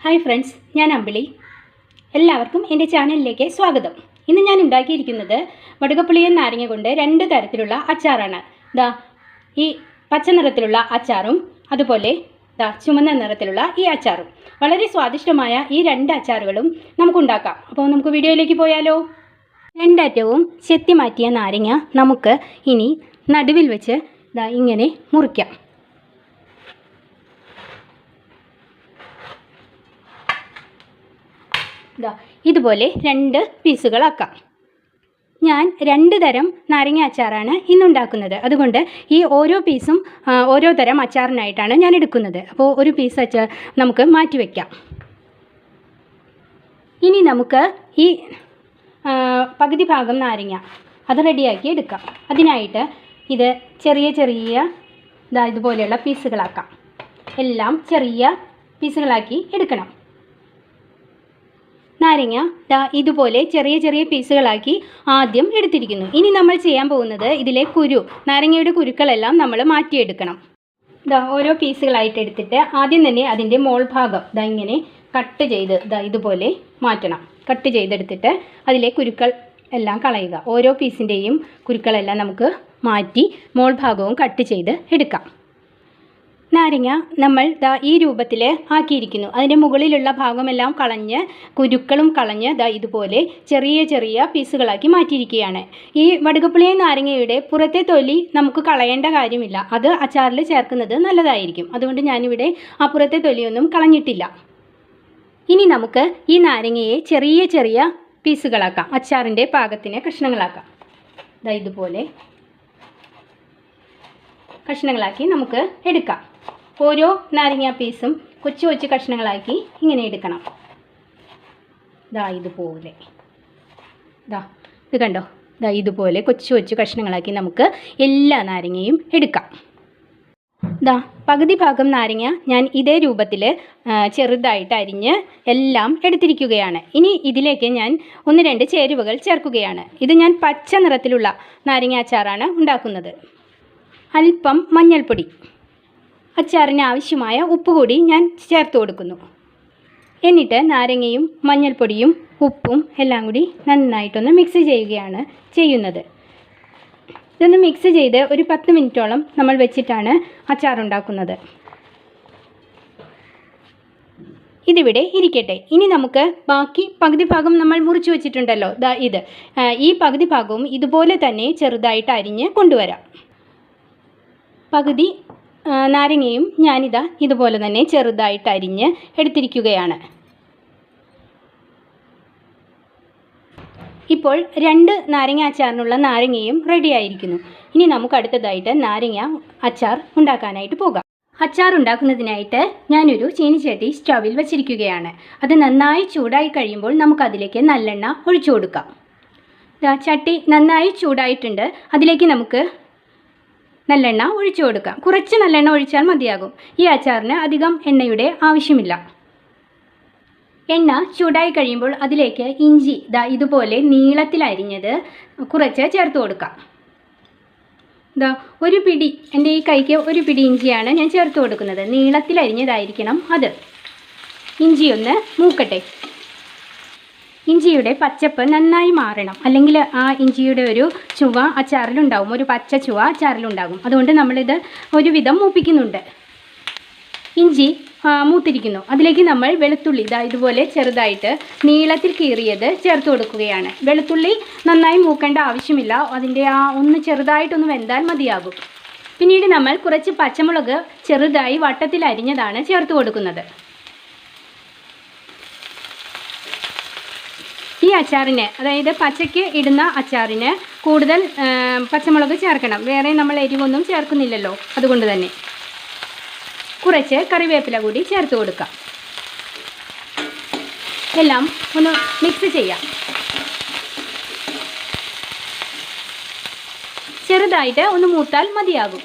Hi friends, ഞാൻ അമ്പിളി. എല്ലാവർക്കും എൻ്റെ ചാനലിലേക്ക് സ്വാഗതം. ഇന്ന് ഞാൻ ഉണ്ടാക്കിയിരിക്കുന്നത് വടുകപ്പുളിയൻ നാരങ്ങ കൊണ്ട് രണ്ട് തരത്തിലുള്ള അച്ചാറാണ്. ഈ പച്ച നിറത്തിലുള്ള അച്ചാറും അതുപോലെ ചുമന്ന നിറത്തിലുള്ള ഈ അച്ചാറും. വളരെ സ്വാദിഷ്ടമായ ഈ രണ്ട് അച്ചാറുകളും നമുക്കുണ്ടാക്കാം. അപ്പോൾ നമുക്ക് വീഡിയോയിലേക്ക് പോയാലോ. രണ്ടറ്റവും ചെത്തി മാറ്റിയ നാരങ്ങ നമുക്ക് ഇനി നടുവിൽ വെച്ച് ഇങ്ങനെ മുറിക്കാം. ഇതുപോലെ രണ്ട് പീസുകളാക്കാം. ഞാൻ രണ്ട് തരം നാരങ്ങ അച്ചാറാണ് ഇന്നുണ്ടാക്കുന്നത്. അതുകൊണ്ട് ഈ ഓരോ പീസും ഓരോ തരം അച്ചാറിനായിട്ടാണ് ഞാൻ എടുക്കുന്നത്. അപ്പോൾ ഒരു പീസ് അച്ചാർ നമുക്ക് മാറ്റി വയ്ക്കാം. ഇനി നമുക്ക് ഈ പകുതി ഭാഗം നാരങ്ങ അത് റെഡിയാക്കി എടുക്കാം. അതിനായിട്ട് ഇത് ചെറിയ ചെറിയ ഇതുപോലെയുള്ള പീസുകളാക്കാം. എല്ലാം ചെറിയ പീസുകളാക്കി എടുക്കണം. നാരങ്ങ ഇതുപോലെ ചെറിയ ചെറിയ പീസുകളാക്കി ആദ്യം എടുത്തിരിക്കുന്നു. ഇനി നമ്മൾ ചെയ്യാൻ പോകുന്നത് ഇതിലെ നാരങ്ങയുടെ കുരുക്കളെല്ലാം നമ്മൾ മാറ്റിയെടുക്കണം. ഓരോ പീസുകളായിട്ട് എടുത്തിട്ട് ആദ്യം തന്നെ അതിൻ്റെ മോൾ ഭാഗം ഇങ്ങനെ കട്ട് ചെയ്ത് ഇതുപോലെ മാറ്റണം. കട്ട് ചെയ്തെടുത്തിട്ട് അതിലെ കുരുക്കൾ എല്ലാം കളയുക. ഓരോ പീസിൻ്റെയും കുരുക്കളെല്ലാം നമുക്ക് മാറ്റി മോൾ ഭാഗവും കട്ട് ചെയ്ത് എടുക്കാം. നാരങ്ങ നമ്മൾ ഈ രൂപത്തിൽ ആക്കിയിരിക്കുന്നു. അതിൻ്റെ മുകളിലുള്ള ഭാഗമെല്ലാം കളഞ്ഞ് കുരുക്കളും കളഞ്ഞ് ഇതുപോലെ ചെറിയ ചെറിയ പീസുകളാക്കി മാറ്റിയിരിക്കുകയാണ്. ഈ വടുകപ്പുളിയൻ നാരങ്ങയുടെ പുറത്തെ തൊലി നമുക്ക് കളയേണ്ട കാര്യമില്ല. അത് അച്ചാറിൽ ചേർക്കുന്നത് നല്ലതായിരിക്കും. അതുകൊണ്ട് ഞാനിവിടെ ആ പുറത്തെ തൊലിയൊന്നും കളഞ്ഞിട്ടില്ല. ഇനി നമുക്ക് ഈ നാരങ്ങയെ ചെറിയ ചെറിയ പീസുകളാക്കാം. അച്ചാറിൻ്റെ പാകത്തിന് കഷ്ണങ്ങളാക്കാം. ഇതുപോലെ കഷ്ണങ്ങളാക്കി നമുക്ക് എടുക്കാം. ഓരോ നാരങ്ങ പീസും കൊച്ചു കൊച്ചു കഷ്ണങ്ങളാക്കി ഇങ്ങനെ എടുക്കണം. ഇതുപോലെ ഇത് കണ്ടോ. ഇതുപോലെ കൊച്ചു കൊച്ചു കഷ്ണങ്ങളാക്കി നമുക്ക് എല്ലാ നാരങ്ങയും എടുക്കാം. പകുതി ഭാഗം നാരങ്ങ ഞാൻ ഇതേ രൂപത്തിൽ ചെറുതായിട്ട് അരിഞ്ഞ് എല്ലാം എടുത്തിരിക്കുകയാണ്. ഇനി ഇതിലേക്ക് ഞാൻ 1-2 ചേരുവകൾ ചേർക്കുകയാണ്. ഇത് ഞാൻ പച്ച നിറത്തിലുള്ള നാരങ്ങ അച്ചാറാണ് ഉണ്ടാക്കുന്നത്. അല്പം മഞ്ഞൾപ്പൊടി, അച്ചാറിന് ആവശ്യമായ ഉപ്പ് കൂടി ഞാൻ ചേർത്ത് കൊടുക്കുന്നു. എന്നിട്ട് നാരങ്ങയും മഞ്ഞൾപ്പൊടിയും ഉപ്പും എല്ലാം കൂടി നന്നായിട്ടൊന്ന് മിക്സ് ചെയ്യുകയാണ് ചെയ്യുന്നത്. ഇതൊന്ന് മിക്സ് ചെയ്ത് ഒരു 10 മിനിറ്റോളം നമ്മൾ വെച്ചിട്ടാണ് അച്ചാറുണ്ടാക്കുന്നത്. ഇതിവിടെ ഇരിക്കട്ടെ. ഇനി നമുക്ക് ബാക്കി പകുതി ഭാഗം നമ്മൾ മുറിച്ച് വെച്ചിട്ടുണ്ടല്ലോ, ഈ പകുതി ഭാഗവും ഇതുപോലെ തന്നെ ചെറുതായിട്ട് അരിഞ്ഞ് കൊണ്ടുവരാം. പകുതി നാരങ്ങയും ഇതുപോലെ തന്നെ ചെറുതായിട്ട് അരിഞ്ഞ് എടുത്തിരിക്കുകയാണ്. ഇപ്പോൾ 2 നാരങ്ങ അച്ചാറിനുള്ള നാരങ്ങയും റെഡി ആയിരിക്കുന്നു. ഇനി നമുക്ക് അടുത്തതായിട്ട് നാരങ്ങ അച്ചാർ ഉണ്ടാക്കാനായിട്ട് പോകാം. അച്ചാർ ഉണ്ടാക്കുന്നതിനായിട്ട് ഞാനൊരു ചീനിച്ചട്ടി സ്റ്റൗവിൽ വെച്ചിരിക്കുകയാണ്. അത് നന്നായി ചൂടായി കഴിയുമ്പോൾ നമുക്കതിലേക്ക് നല്ലെണ്ണ ഒഴിച്ചു കൊടുക്കാം. ചട്ടി നന്നായി ചൂടായിട്ടുണ്ട്. അതിലേക്ക് നമുക്ക് നല്ലെണ്ണ ഒഴിച്ചു കൊടുക്കാം. കുറച്ച് നല്ലെണ്ണ ഒഴിച്ചാൽ മതിയാകും. ഈ അച്ചാറിന് അധികം എണ്ണയുടെ ആവശ്യമില്ല. എണ്ണ ചൂടായി കഴിയുമ്പോൾ അതിലേക്ക് ഇഞ്ചി ഇതുപോലെ നീളത്തിൽ അരിഞ്ഞത് കുറച്ച് ചേർത്ത് കൊടുക്കാം. ഒരു പിടി, എൻ്റെ ഈ കൈക്ക് ഒരു പിടി ഇഞ്ചിയാണ് ഞാൻ ചേർത്ത് കൊടുക്കുന്നത്. നീളത്തിൽ അരിഞ്ഞതായിരിക്കണം അത്. ഇഞ്ചി ഒന്ന് മൂക്കട്ടെ. ഇഞ്ചിയുടെ പച്ചപ്പ് നന്നായി മാറണം. അല്ലെങ്കിൽ ആ ഇഞ്ചിയുടെ ഒരു ചുവ അച്ചാറിലുണ്ടാവും, ഒരു പച്ച ചുവ അച്ചാറിലുണ്ടാകും. അതുകൊണ്ട് നമ്മളിത് ഒരുവിധം മൂപ്പിക്കുന്നുണ്ട്. ഇഞ്ചി മൂത്തിരിക്കുന്നു. അതിലേക്ക് നമ്മൾ വെളുത്തുള്ളി ഇതുപോലെ ചെറുതായിട്ട് നീളത്തിൽ കീറിയത് ചേർത്ത് കൊടുക്കുകയാണ്. വെളുത്തുള്ളി നന്നായി മൂക്കേണ്ട ആവശ്യമില്ല. അതിൻ്റെ ഒന്ന് ചെറുതായിട്ടൊന്ന് വെന്താൽ മതിയാകും. പിന്നീട് നമ്മൾ കുറച്ച് പച്ചമുളക് ചെറുതായി വട്ടത്തിൽ അരിഞ്ഞതാണ് ചേർത്ത് കൊടുക്കുന്നത്. ഈ അച്ചാറിന്, അതായത് പച്ചയ്ക്ക് ഇടുന്ന അച്ചാറിന് കൂടുതൽ പച്ചമുളക് ചേർക്കണം. വേറെ നമ്മൾ എരിവൊന്നും ചേർക്കുന്നില്ലല്ലോ. അതുകൊണ്ട് തന്നെ കുറച്ച് കറിവേപ്പില കൂടി ചേർത്ത് കൊടുക്കാം. എല്ലാം ഒന്ന് മിക്സ് ചെയ്യാം. ചെറുതായിട്ട് ഒന്ന് മൂത്താൽ മതിയാകും.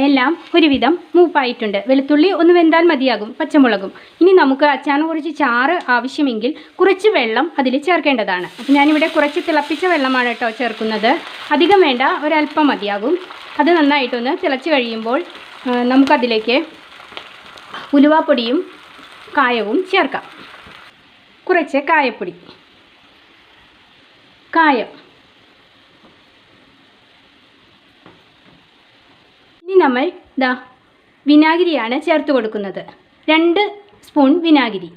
എല്ലാം ഒരുവിധം മൂപ്പായിട്ടുണ്ട്. വെളുത്തുള്ളി ഒന്ന് വെന്താൽ മതിയാകും, പച്ചമുളകും. ഇനി നമുക്ക് അച്ചാറിന് കുറച്ച് ചാറ് ആവശ്യമെങ്കിൽ കുറച്ച് വെള്ളം അതിൽ ചേർക്കേണ്ടതാണ്. അപ്പോൾ ഞാനിവിടെ കുറച്ച് തിളപ്പിച്ച വെള്ളമാണ് ചേർക്കുന്നത്. അധികം വേണ്ട, ഒരല്പം മതിയാകും. അത് നന്നായിട്ടൊന്ന് തിളച്ച് കഴിയുമ്പോൾ നമുക്കതിലേക്ക് ഉലുവാപ്പൊടിയും കായവും ചേർക്കാം. കുറച്ച് കായപ്പൊടി, കായം. ഇനി നമ്മൾ വിനാഗിരിയാണ് ചേർത്ത് കൊടുക്കുന്നത്. 2 സ്പൂൺ വിനാഗിരി,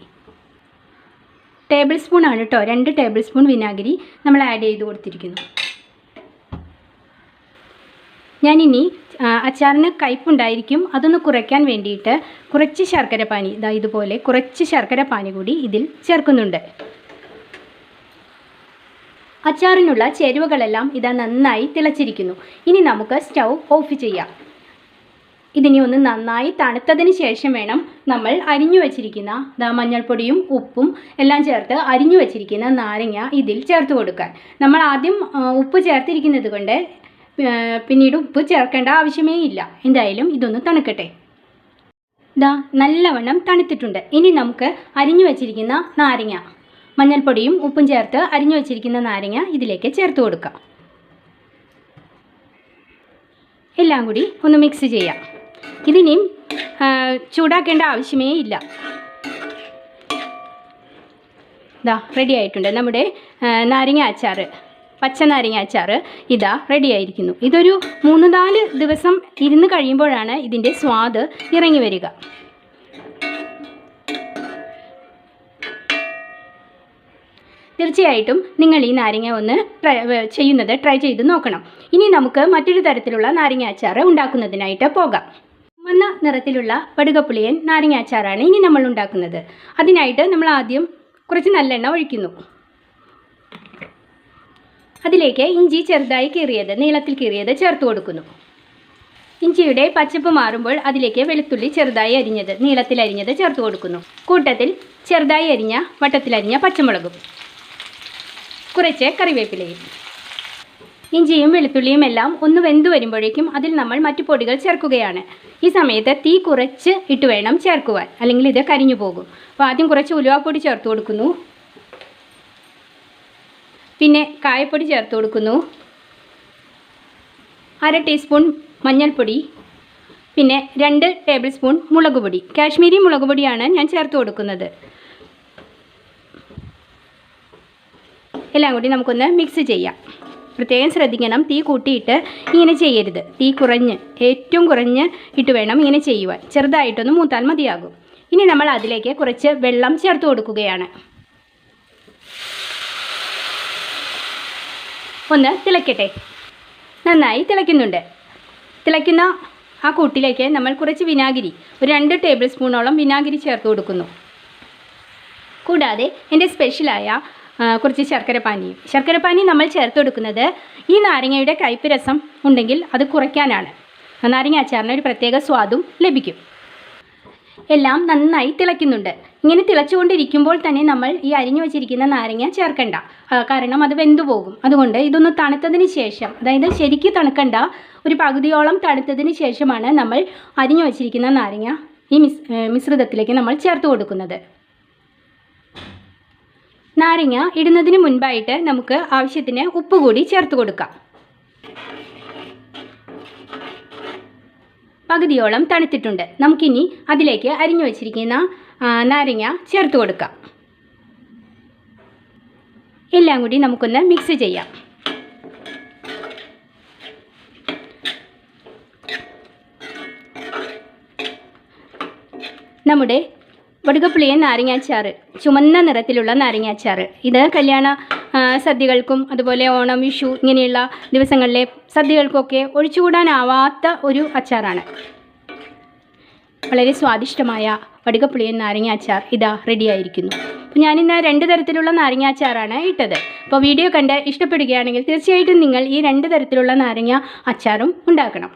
ടേബിൾ സ്പൂൺ ആണ് കേട്ടോ. 2 ടേബിൾ സ്പൂൺ വിനാഗിരി നമ്മൾ ആഡ് ചെയ്ത് കൊടുത്തിരിക്കുന്നു. ഞാനിനി അച്ചാറിന് കയ്പുണ്ടായിരിക്കും, അതൊന്ന് കുറയ്ക്കാൻ വേണ്ടിയിട്ട് കുറച്ച് ശർക്കര പാനി, ഇതുപോലെ കുറച്ച് ശർക്കര പാനി കൂടി ഇതിൽ ചേർക്കുന്നുണ്ട്. അച്ചാറിനുള്ള ചേരുവകളെല്ലാം നന്നായി തിളച്ചിരിക്കുന്നു. ഇനി നമുക്ക് സ്റ്റൗ ഓഫ് ചെയ്യാം. ഇതിനി ഒന്ന് നന്നായി തണുത്തതിന് ശേഷം വേണം നമ്മൾ അരിഞ്ഞു വച്ചിരിക്കുന്ന മഞ്ഞൾപ്പൊടിയും ഉപ്പും എല്ലാം ചേർത്ത് അരിഞ്ഞു വച്ചിരിക്കുന്ന നാരങ്ങ ഇതിൽ ചേർത്ത് കൊടുക്കാൻ. നമ്മൾ ആദ്യം ഉപ്പ് ചേർത്തിരിക്കുന്നത് കൊണ്ട് പിന്നീട് ഉപ്പ് ചേർക്കേണ്ട ആവശ്യമേ ഇല്ല. എന്തായാലും ഇതൊന്ന് തണുക്കട്ടെ. നല്ലവണ്ണം തണുത്തിട്ടുണ്ട്. ഇനി നമുക്ക് അരിഞ്ഞു വച്ചിരിക്കുന്ന നാരങ്ങ, മഞ്ഞൾപ്പൊടിയും ഉപ്പും ചേർത്ത് അരിഞ്ഞു വച്ചിരിക്കുന്ന നാരങ്ങ ഇതിലേക്ക് ചേർത്ത് കൊടുക്കാം. എല്ലാം കൂടി ഒന്ന് മിക്സ് ചെയ്യാം. ഇതിനിയും ചൂടാക്കേണ്ട ആവശ്യമേ ഇല്ല. റെഡി ആയിട്ടുണ്ട് നമ്മുടെ നാരങ്ങ അച്ചാർ, പച്ച നാരങ്ങ അച്ചാർ റെഡി ആയിരിക്കുന്നു. ഇതൊരു 3-4 ദിവസം ഇരുന്ന് കഴിയുമ്പോഴാണ് ഇതിൻ്റെ സ്വാദ് ഇറങ്ങി വരിക. തീർച്ചയായിട്ടും നിങ്ങൾ ഈ നാരങ്ങ ഒന്ന് ട്രൈ ചെയ്ത് നോക്കണം. ഇനി നമുക്ക് മറ്റൊരു തരത്തിലുള്ള നാരങ്ങ അച്ചാർ ഉണ്ടാക്കുന്നതിനായിട്ട് പോകാം. ചുവന്ന നിറത്തിലുള്ള വടുകപ്പുളിയൻ നാരങ്ങ അച്ചാറാണ് ഇനി നമ്മൾ ഉണ്ടാക്കുന്നത്. അതിനായിട്ട് നമ്മൾ ആദ്യം കുറച്ച് നല്ലെണ്ണ ഒഴിക്കുന്നു. അതിലേക്ക് ഇഞ്ചി ചെറുതായി കീറിയത്, നീളത്തിൽ കീറിയത് ചേർത്ത് കൊടുക്കുന്നു. ഇഞ്ചിയുടെ പച്ചപ്പ് മാറുമ്പോൾ അതിലേക്ക് വെളുത്തുള്ളി ചെറുതായി അരിഞ്ഞത്, നീളത്തിൽ അരിഞ്ഞത് ചേർത്ത് കൊടുക്കുന്നു. കൂട്ടത്തിൽ ചെറുതായി അരിഞ്ഞ വട്ടത്തിലരിഞ്ഞ പച്ചമുളകും കുറച്ച് കറിവേപ്പിലയും. ഇഞ്ചിയും വെളുത്തുള്ളിയും എല്ലാം ഒന്ന് വെന്തു വരുമ്പോഴേക്കും അതിൽ നമ്മൾ മറ്റു പൊടികൾ ചേർക്കുകയാണ്. ഈ സമയത്ത് തീ കുറച്ച് ഇട്ട് വേണം ചേർക്കുവാൻ, അല്ലെങ്കിൽ ഇത് കരിഞ്ഞു പോകും. അപ്പോൾ ആദ്യം കുറച്ച് ഉലുവാപ്പൊടി ചേർത്ത് കൊടുക്കുന്നു, പിന്നെ കായപ്പൊടി ചേർത്ത് കൊടുക്കുന്നു, 1/2 ടീസ്പൂൺ മഞ്ഞൾപ്പൊടി, പിന്നെ 2 ടേബിൾ സ്പൂൺ മുളക് പൊടി. കാശ്മീരി മുളക് പൊടിയാണ് ഞാൻ ചേർത്ത് കൊടുക്കുന്നത്. എല്ലാം കൂടി നമുക്കൊന്ന് മിക്സ് ചെയ്യാം. പ്രത്യേകം ശ്രദ്ധിക്കണം, തീ കൂട്ടിയിട്ട് ഇങ്ങനെ ചെയ്യരുത്. തീ ഏറ്റവും കുറഞ്ഞ് ഇട്ട് വേണം ഇങ്ങനെ ചെയ്യുവാൻ. ചെറുതായിട്ടൊന്ന് മൂത്താൽ മതിയാകും. ഇനി നമ്മൾ അതിലേക്ക് കുറച്ച് വെള്ളം ചേർത്ത് കൊടുക്കുകയാണ്. ഒന്ന് തിളക്കട്ടെ. നന്നായി തിളയ്ക്കുന്നുണ്ട്. തിളയ്ക്കുന്ന ആ കൂട്ടിലേക്ക് നമ്മൾ കുറച്ച് വിനാഗിരി, ഒരു 2 ടേബിൾ സ്പൂണോളം വിനാഗിരി ചേർത്ത് കൊടുക്കുന്നു. കൂടാതെ എൻ്റെ സ്പെഷ്യലായ കുറച്ച് ശർക്കരപ്പാനി നമ്മൾ ചേർത്ത് കൊടുക്കുന്നത് ഈ നാരങ്ങയുടെ കയ്പ്പ് രസം ഉണ്ടെങ്കിൽ അത് കുറയ്ക്കാനാണ്. നാരങ്ങ അച്ചാറിന് ഒരു പ്രത്യേക സ്വാദും ലഭിക്കും. എല്ലാം നന്നായി തിളയ്ക്കുന്നുണ്ട്. ഇങ്ങനെ തിളച്ചുകൊണ്ടിരിക്കുമ്പോൾ തന്നെ നമ്മൾ ഈ അരിഞ്ഞു വച്ചിരിക്കുന്ന നാരങ്ങ ചേർക്കണ്ട, കാരണം അത് വെന്തു പോകും. അതുകൊണ്ട് ഇതൊന്ന് തണുത്തതിന് ശേഷം, അതായത് ശരിക്കും തണുക്കണ്ട, ഒരു പകുതിയോളം തണുത്തതിന് ശേഷമാണ് നമ്മൾ അരിഞ്ഞു വച്ചിരിക്കുന്ന നാരങ്ങ ഈ മിശ്രിതത്തിലേക്ക് നമ്മൾ ചേർത്ത് കൊടുക്കുന്നത്. നാരങ്ങ ഇടുന്നതിന് മുൻപായിട്ട് നമുക്ക് ആവശ്യത്തിന് ഉപ്പ് കൂടി ചേർത്ത് കൊടുക്കാം. പകുതിയോളം തണുത്തിട്ടുണ്ട്. നമുക്കിനി അതിലേക്ക് അരിഞ്ഞു വച്ചിരിക്കുന്ന നാരങ്ങ ചേർത്ത് കൊടുക്കാം. എല്ലാം കൂടി നമുക്കൊന്ന് മിക്സ് ചെയ്യാം. നമ്മുടെ വടുകപ്പുളിയൻ നാരങ്ങാച്ചാർ, ചുമന്ന നിറത്തിലുള്ള നാരങ്ങാച്ചാർ, ഇത് കല്യാണ സദ്യകൾക്കും അതുപോലെ ഓണം, വിഷു ഇങ്ങനെയുള്ള ദിവസങ്ങളിലെ സദ്യകൾക്കൊക്കെ ഒഴിച്ചുകൂടാനാവാത്ത ഒരു അച്ചാറാണ്. വളരെ സ്വാദിഷ്ടമായ വടുകപ്പുളിയൻ നാരങ്ങാച്ചാർ റെഡിയായിരിക്കുന്നു. അപ്പോൾ ഞാനിന്ന് 2 തരത്തിലുള്ള നാരങ്ങാച്ചാറാണ് ഇട്ടത്. അപ്പോൾ വീഡിയോ കണ്ട് ഇഷ്ടപ്പെടുകയാണെങ്കിൽ തീർച്ചയായിട്ടും നിങ്ങൾ ഈ 2 തരത്തിലുള്ള നാരങ്ങ അച്ചാറും ഉണ്ടാക്കണം.